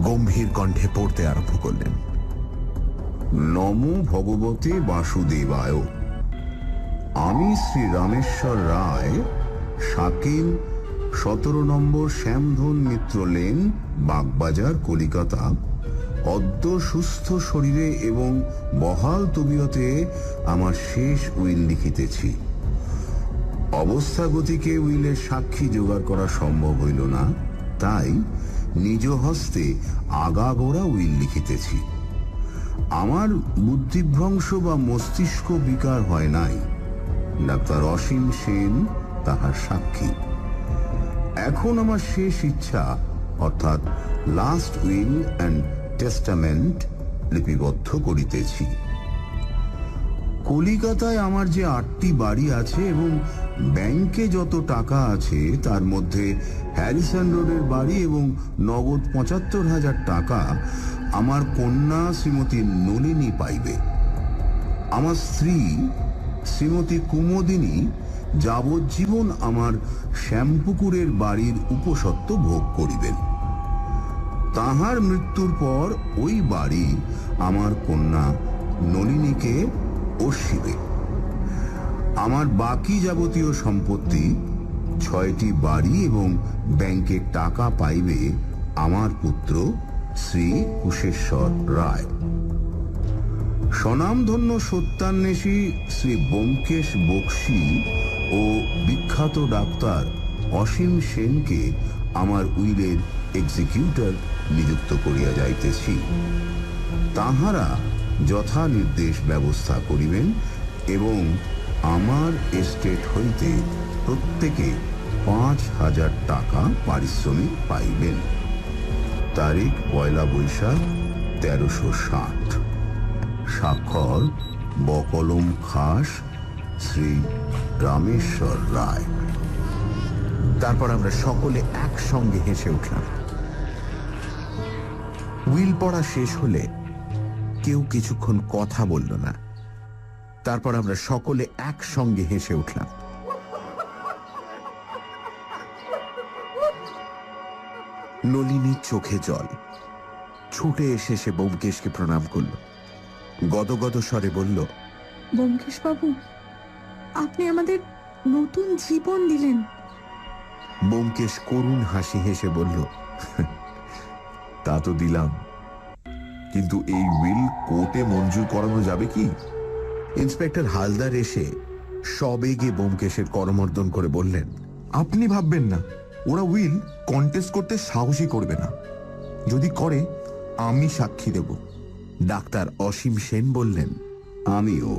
গম্ভীর কণ্ঠে পড়তে আরম্ভ করলেন। নমো ভগবতে বাসুদেবায়। আমি শ্রী রামেশ্বর রায়, শাকিল, 17 নম্বর শ্যামধন মিত্র লেন, বাগবাজার, কলিকাতা, অদ্য সুস্থ শরীরে এবং বহাল তবিয়তে আমার শেষ উইল লিখিতেছি। অবস্থা গতিকে উইলের সাক্ষী জোগাড় করা সম্ভব হইল না, তাই নিজ হস্তে আগাগোড়া উইল লিখিতেছি। আমার বুদ্ধিভ্রংশ বা মস্তিষ্ক বিকার হয় নাই। ডাক্তার অসীম সেন তাহার সাক্ষী। এখন আমার শেষ ইচ্ছা, অর্থাৎ লাস্ট উইল অ্যান্ড টেস্টামেন্ট লিপিবদ্ধ করিতেছি। কলিকাতায় আমার যে 8টি বাড়ি আছে এবং ব্যাংকে যত টাকা আছে তার মধ্যে হ্যারিসন রোডের বাড়ি এবং নগদ ৭৫,০০০ টাকা আমার কন্যা শ্রীমতী নলিনী পাইবে। আমার স্ত্রী শ্রীমতী কুমোদিনী যাবজ্জীবন আমার শ্যামপুকুরের বাড়ির উপসত্ত্ব ভোগ করিবেন। তাহার মৃত্যুর পর ওই বাড়ি আমার কন্যা নলিনীকে অর্ষিবে। আমার বাকি যাবতীয় সম্পত্তি ৬টি বাড়ি এবং ব্যাংকের টাকা পাইবে আমার পুত্র শ্রী কুশেশ্বর রায়। স্বনামধন্য সত্যান্বেষী শ্রী ব্যোমকেশ বক্সী ও বিখ্যাত ডাক্তার অসীম সেনকে আমার উইলের এক্সিকিউটর নিযুক্ত করিয়া যাইতেছি। তাহারা যথা নির্দেশ ব্যবস্থা করিবেন এবং আমার এস্টেট হইতে প্রত্যেকে ৫,০০০ টাকা পারিশ্রমিক পাইবেন। তারিখ ১ বৈশাখ ১৩৬০। স্বাক্ষর বকলম খাস শ্রী রামেশ্বর রায়। তারপর আমরা সকলে একসঙ্গে হেসে উঠলাম। উইল পড়া শেষ হলে কেউ কিছুক্ষণ কথা বলল না। তারপর আমরা সকলে একসঙ্গে হেসে উঠলাম। নলিনীর চোখে জল। ছুটে এসে সে ব্যোমকেশকে প্রণাম করল। গদগদ স্বরে বলল, ব্যোমকেশ বাবু, আপনি আমাদের নতুন জীবন দিলেন। ব্যোমকেশ করুণ হাসি হেসে বলল, তা তো দিলাম, কিন্তু এই উইল কোর্টে মঞ্জুর করানো যাবে কি? ইন্সপেক্টর হালদার এসে সবেগে ব্যোমকেশের করমর্দন করে বললেন, আপনি ভাববেন না ওরা উইল কন্টেস্ট করতে সাহসই করবে না। যদি করে আমি সাক্ষী দেব। ডাক্তার অসীম সেন বললেন, আমিও।